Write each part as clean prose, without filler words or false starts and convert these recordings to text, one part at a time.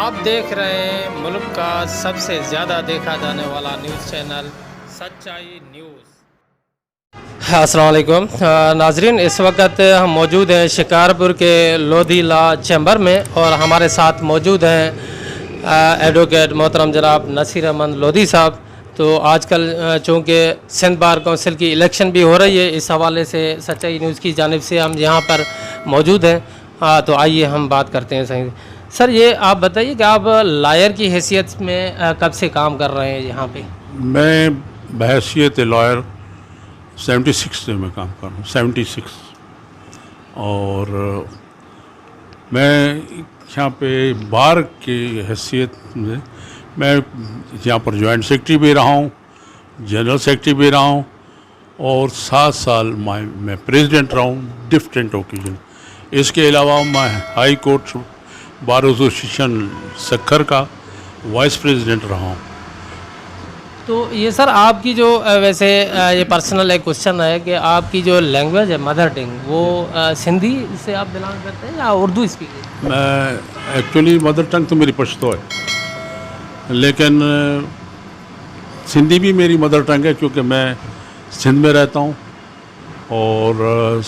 آپ دیکھ رہے ہیں ملک کا سب سے زیادہ دیکھا جانے والا نیوز چینل سچائی نیوز۔ السلام علیکم ناظرین، اس وقت ہم موجود ہیں شکارپور کے لودھی لا چیمبر میں اور ہمارے ساتھ موجود ہیں ایڈوکیٹ محترم جناب نصیر احمد لودھی صاحب۔ تو آج کل چونکہ سندھ بار کونسل کی الیکشن بھی ہو رہی ہے، اس حوالے سے سچائی نیوز کی جانب سے ہم یہاں پر موجود ہیں۔ تو آئیے ہم بات کرتے ہیں۔ صحیح سر، یہ آپ بتائیے کہ آپ لائر کی حیثیت میں کب سے کام کر رہے ہیں یہاں پہ؟ میں بحیثیت لائر 76 سے میں کام کر رہا ہوں، 76۔ اور میں یہاں پہ بار کی حیثیت میں یہاں پر جوائنٹ سیکرٹری بھی رہا ہوں، جنرل سیکرٹری بھی رہا ہوں، اور 7 سال میں پریزیڈنٹ رہا ہوں ڈفرینٹ اوکیزن۔ اس کے علاوہ میں high court bar association Sukkur کا وائس پریزیڈنٹ رہا ہوں۔ تو یہ سر آپ کی جو ویسے یہ پرسنل ایک کوشچن ہے کہ آپ کی جو لینگویج ہے مدر ٹنگ، وہ سندھی سے آپ بلانگ کرتے ہیں یا اردو اسپیکنگ؟ میں ایکچولی مدر ٹنگ تو میری پشتو ہے، لیکن سندھی بھی میری مدر ٹنگ ہے کیونکہ میں سندھ میں رہتا ہوں۔ اور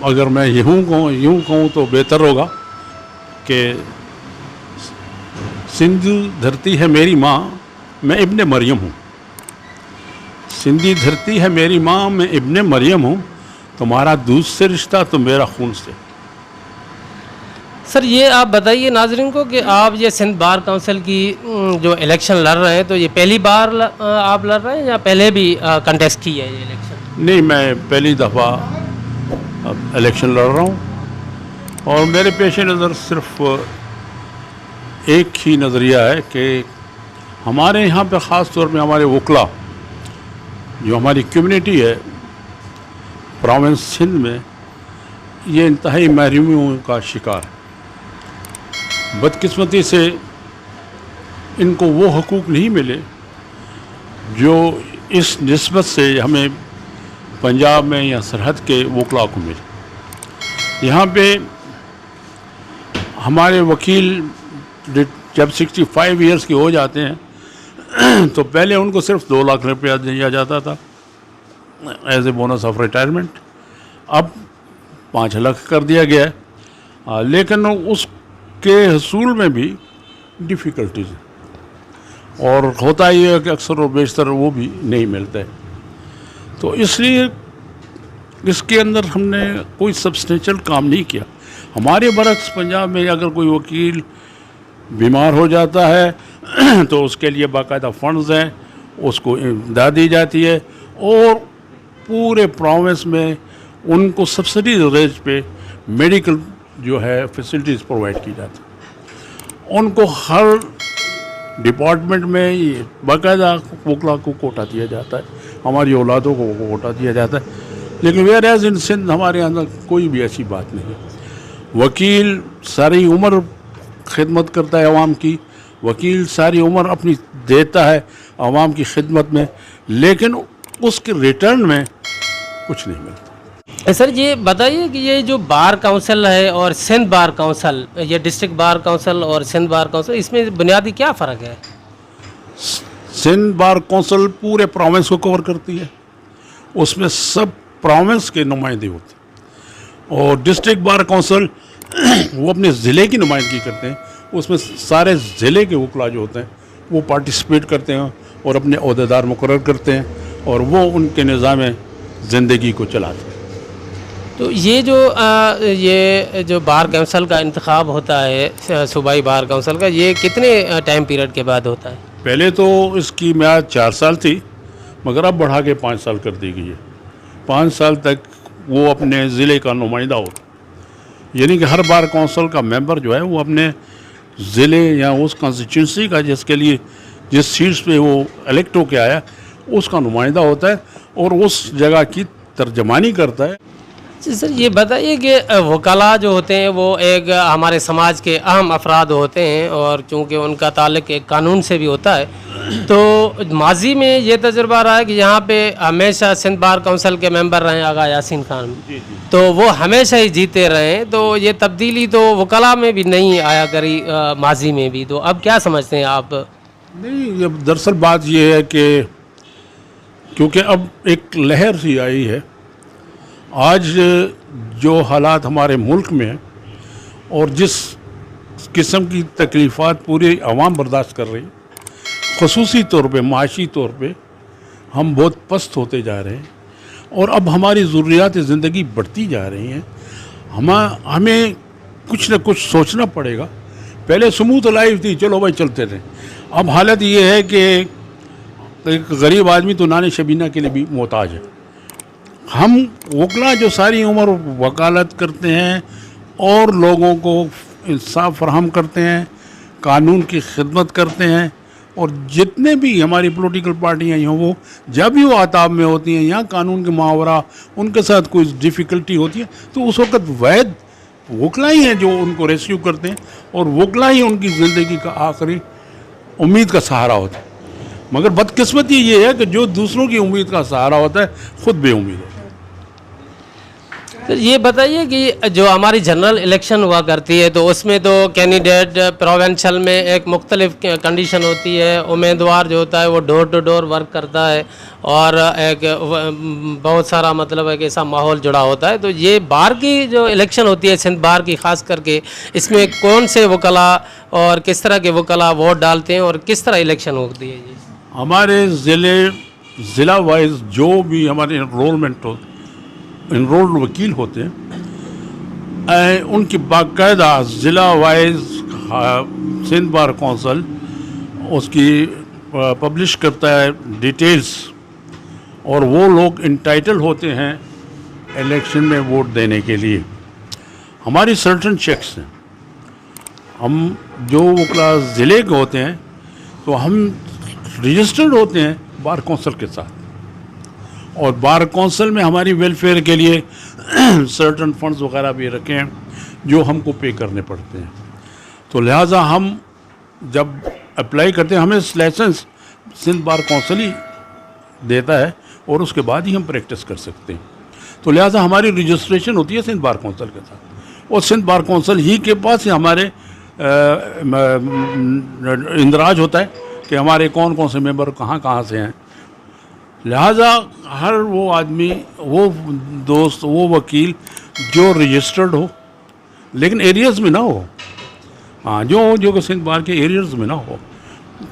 اگر میں یوں کہوں تو بہتر ہوگا کہ سندھ دھرتی ہے میری ماں، میں ابن مریم ہوں۔ سندھی دھرتی ہے میری ماں، میں ابن مریم ہوں، تمہارا دودھ سے رشتہ تو میرا خون سے۔ سر یہ آپ بتائیے ناظرین کو کہ آپ یہ سندھ بار کونسل کی جو الیکشن لڑ رہے ہیں، تو یہ پہلی بار آپ لڑ رہے ہیں یا پہلے بھی کنٹیسٹ کی ہے یہ الیکشن؟ نہیں، میں پہلی دفعہ الیکشن لڑ رہا ہوں، اور میرے پیش نظر صرف ایک ہی نظریہ ہے کہ ہمارے یہاں پہ خاص طور پہ ہمارے وکلا، جو ہماری کمیونٹی ہے پروونس سندھ میں، یہ انتہائی محرومیوں کا شکار ہے۔ بدقسمتی سے ان کو وہ حقوق نہیں ملے جو اس نسبت سے ہمیں پنجاب میں یا سرحد کے وکلا کو ملے۔ یہاں پہ ہمارے وکیل جب 65 ایئرس کے ہو جاتے ہیں تو پہلے ان کو صرف 2 لاکھ روپیہ دیا جاتا تھا as a bonus of retirement, اب 5 لاکھ کر دیا گیا ہے، لیکن اس کے حصول میں بھی ڈیفیکلٹیز ہیں، اور ہوتا یہ ہے کہ اکثر و بیشتر وہ بھی نہیں ملتا ہے۔ تو اس لیے اس کے اندر ہم نے کوئی سبسٹینشل کام نہیں کیا۔ ہمارے برعکس پنجاب میں اگر کوئی وکیل بیمار ہو جاتا ہے تو اس کے لیے باقاعدہ فنڈز ہیں، اس کو امداد دی جاتی ہے، اور پورے پروونس میں ان کو سبسڈی ریٹ پہ میڈیکل جو ہے فیسلٹیز پرووائڈ کی جاتی ہیں۔ ان کو ہر ڈپارٹمنٹ میں باقاعدہ وکلا کو کوٹا دیا جاتا ہے، ہماری اولادوں کو کوٹا دیا جاتا ہے، لیکن ویئر ایز ان سندھ ہمارے اندر کوئی بھی ایسی بات نہیں ہے۔ وکیل ساری عمر خدمت کرتا ہے عوام کی، وکیل ساری عمر اپنی دیتا ہے عوام کی خدمت میں، لیکن اس کے ریٹرن میں کچھ نہیں ملتا۔ سر یہ بتائیے کہ یہ جو بار کونسل ہے اور سندھ بار کونسل، یہ ڈسٹرکٹ بار کونسل اور سندھ بار کونسل، اس میں بنیادی کیا فرق ہے؟ سندھ بار کونسل پورے پروونس کو کور کرتی ہے، اس میں سب پروونس کے نمائندے ہوتے ہیں، اور ڈسٹرکٹ بار کونسل وہ اپنے ضلع کی نمائندگی کرتے ہیں، اس میں سارے ضلع کے وکلا جو ہوتے ہیں وہ پارٹیسپیٹ کرتے ہیں اور اپنے عہدیدار مقرر کرتے ہیں، اور وہ ان کے نظام زندگی کو چلاتے ہیں۔ تو یہ جو بار کونسل کا انتخاب ہوتا ہے، صوبائی بار کونسل کا، یہ کتنے ٹائم پیریڈ کے بعد ہوتا ہے؟ پہلے تو اس کی میعاد 4 سال تھی، مگر اب بڑھا کے 5 سال کر دی گئی ہے۔ 5 سال تک وہ اپنے ضلع کا نمائندہ ہوتا، یعنی کہ ہر بار کونسل کا ممبر جو ہے وہ اپنے ضلع یا اس کانسٹیچوئنسی کا جس کے لیے جس سیٹس پہ وہ الیکٹ ہو کے آیا اس کا نمائندہ ہوتا ہے، اور اس جگہ کی ترجمانی کرتا ہے۔ جی سر، یہ بتائیے کہ وکلاء جو ہوتے ہیں وہ ایک ہمارے سماج کے اہم افراد ہوتے ہیں، اور چونکہ ان کا تعلق ایک قانون سے بھی ہوتا ہے، تو ماضی میں یہ تجربہ رہا ہے کہ یہاں پہ ہمیشہ سندھ بار کونسل کے ممبر رہے آغا یاسین خان، تو وہ ہمیشہ ہی جیتے رہے، تو یہ تبدیلی تو وکلاء میں بھی نہیں آیا کری ماضی میں بھی، تو اب کیا سمجھتے ہیں آپ؟ نہیں، اب دراصل بات یہ ہے کہ کیونکہ اب ایک لہر سی آئی ہے، آج جو حالات ہمارے ملک میں ہیں اور جس قسم کی تکلیفات پوری عوام برداشت کر رہی ہے، خصوصی طور پہ معاشی طور پہ ہم بہت پست ہوتے جا رہے ہیں، اور اب ہماری ضروریات زندگی بڑھتی جا رہی ہیں، ہمیں کچھ نہ کچھ سوچنا پڑے گا۔ پہلے سموتھ لائف تھی، چلو بھائی چلتے رہے، اب حالت یہ ہے کہ ایک غریب آدمی تو نان شبینہ کے لیے بھی محتاج ہے۔ ہم وکلا جو ساری عمر وکالت کرتے ہیں اور لوگوں کو انصاف فراہم کرتے ہیں، قانون کی خدمت کرتے ہیں، اور جتنے بھی ہماری پولیٹیکل پارٹیاں ہیں وہ جب بھی وہ آتاب میں ہوتی ہیں یا قانون کے محاورہ ان کے ساتھ کوئی ڈیفیکلٹی ہوتی ہے تو اس وقت واحد وکلا ہی ہیں جو ان کو ریسکیو کرتے ہیں، اور وکلا ہی ان کی زندگی کا آخری امید کا سہارا ہوتا ہے۔ مگر بدقسمتی یہ ہے کہ جو دوسروں کی امید کا سہارا ہوتا ہے خود بے امید ہوتا ہے۔ تو یہ بتائیے کہ جو ہماری جنرل الیکشن ہوا کرتی ہے تو اس میں تو کینڈیڈیٹ پروونشل میں ایک مختلف کنڈیشن ہوتی ہے، امیدوار جو ہوتا ہے وہ ڈور ٹو ڈور ورک کرتا ہے اور ایک بہت سارا مطلب ہے کہ ایسا ماحول جڑا ہوتا ہے، تو یہ بار کی جو الیکشن ہوتی ہے سندھ بار کی خاص کر کے، اس میں کون سے وکلاء اور کس طرح کے وکلاء ووٹ ڈالتے ہیں اور کس طرح الیکشن ہوتی ہے؟ جی ہمارے ضلع وائز جو بھی ہمارے انرولڈ وکیل ہوتے ہیں، ان کی باقاعدہ ضلع وائز سندھ بار کونسل اس کی پبلش کرتا ہے ڈیٹیلز، اور وہ لوگ انٹائٹل ہوتے ہیں الیکشن میں ووٹ دینے کے لیے۔ ہماری سرٹن چیکس ہیں، ہم جو وکلا ضلع کے ہوتے ہیں تو ہم رجسٹرڈ ہوتے ہیں بار کونسل کے ساتھ، اور بار کونسل میں ہماری ویلفیئر کے لیے سرٹن فنڈز وغیرہ بھی رکھے ہیں جو ہم کو پے کرنے پڑتے ہیں، تو لہٰذا ہم جب اپلائی کرتے ہیں ہمیں لائسنس سندھ بار کونسل ہی دیتا ہے اور اس کے بعد ہی ہم پریکٹس کر سکتے ہیں، تو لہٰذا ہماری رجسٹریشن ہوتی ہے سندھ بار کونسل کے ساتھ، اور سندھ بار کونسل ہی کے پاس ہی ہمارے اندراج ہوتا ہے کہ ہمارے کون کون سے ممبر کہاں سے ہیں۔ لہٰذا ہر وہ آدمی، وہ دوست، وہ وکیل جو رجسٹرڈ ہو لیکن ایریاز میں نہ ہو، جو کہ سندھ بار کے ایریاز میں نہ ہو،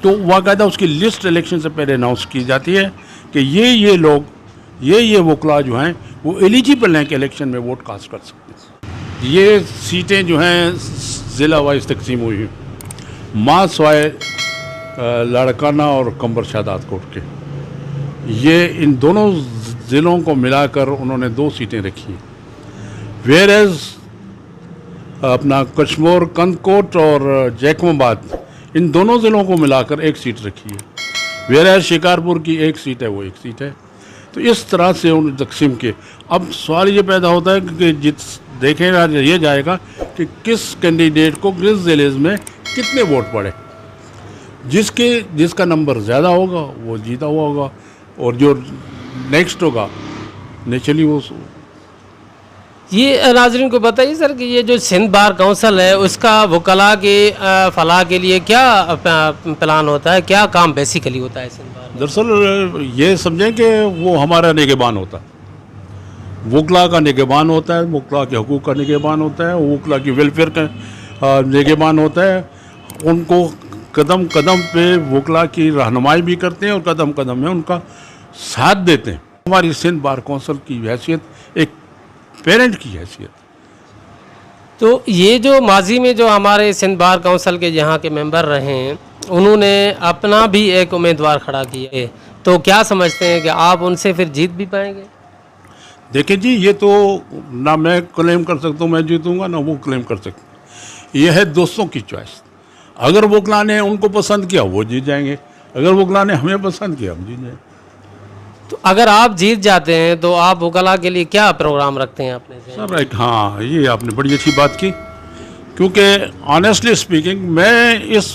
تو باقاعدہ اس کی لسٹ الیکشن سے پہلے اناؤنس کی جاتی ہے کہ یہ لوگ، یہ وکلا جو ہیں وہ ایلیجیبل ہیں کہ الیکشن میں ووٹ کاسٹ کر سکتے ہیں۔ یہ سیٹیں جو ہیں ضلع وائز تقسیم ہوئی ہیں، ماں سوائے لاڑکانہ اور کمبر شادات کوٹ کے، یہ ان دونوں ضلعوں کو ملا کر انہوں نے 2 سیٹیں رکھی ہیں، ویئر ایز اپنا کشمور کند کوٹ اور جیکم آباد، ان دونوں ضلعوں کو ملا کر 1 سیٹ رکھی ہے، ویئر ایز شکارپور کی 1 سیٹ ہے، وہ 1 سیٹ ہے، تو اس طرح سے انہوں نے تقسیم کیے۔ اب سوال یہ پیدا ہوتا ہے کہ دیکھیں گا یہ جائے گا کہ کس کینڈیڈیٹ کو کس ضلع میں کتنے ووٹ پڑے، جس کا نمبر زیادہ ہوگا وہ جیتا ہوا ہوگا، اور جو نیکسٹ ہوگا نیچرلی وہ۔ یہ ناظرین کو بتائیے سر کہ یہ جو سندھ بار کونسل ہے اس کا وکلاء کی فلاح کے لیے کیا پلان ہوتا ہے، کیا کام بیسیکلی ہوتا ہے سندھ بار؟ دراصل یہ سمجھیں کہ وہ ہمارا نگہبان ہوتا ہے، وکلا کا نگہبان ہوتا ہے، وکلا کے حقوق کا نگہبان ہوتا ہے، وکلا کی ویلفیئر کا نگہبان ہوتا ہے، ان کو قدم قدم پہ وکلا کی رہنمائی بھی کرتے ہیں اور قدم قدم میں ان کا ساتھ دیتے ہیں۔ ہماری سندھ بار کونسل کی حیثیت ایک پیرنٹ کی حیثیت۔ تو یہ جو ماضی میں جو ہمارے سندھ بار کونسل کے یہاں کے ممبر رہے ہیں انہوں نے اپنا بھی ایک امیدوار کھڑا کیا ہے، تو کیا سمجھتے ہیں کہ آپ ان سے پھر جیت بھی پائیں گے؟ دیکھیں جی، یہ تو نہ میں کلیم کر سکتا ہوں میں جیتوں گا، نہ وہ کلیم کر سکتے، یہ ہے دوستوں کی چوائس۔ اگر وکلا نے ان کو پسند کیا وہ جیت جائیں گے، اگر وکلا نے ہمیں پسند کیا ہم جیت جائیں گے۔ تو اگر آپ جیت جاتے ہیں تو آپ وکلاء کے لیے کیا پروگرام رکھتے ہیں اپنے سے؟ سر ہاں، یہ آپ نے بڑی اچھی بات کی، کیونکہ آنیسٹلی اسپیکنگ میں اس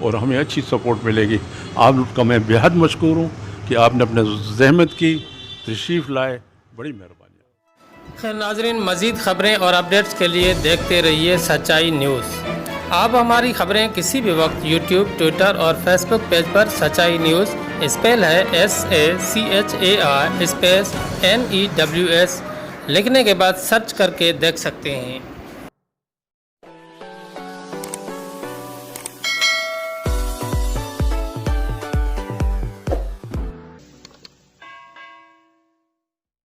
اور ہمیں اچھی سپورٹ ملے گی. آپ کا میں بہت مشکور ہوں کہ آپ نے اپنے زحمت کی تشریف لائے, بڑی مہربانی. خیر ناظرین, مزید خبریں اور اپڈیٹس کے لیے دیکھتے رہیے سچائی نیوز. آپ ہماری خبریں کسی بھی وقت یوٹیوب, ٹویٹر اور فیس بک پیج پر سچائی نیوز اسپیل ہے SACHAI اسپیس NEWS لکھنے کے بعد سرچ کر کے دیکھ سکتے ہیں.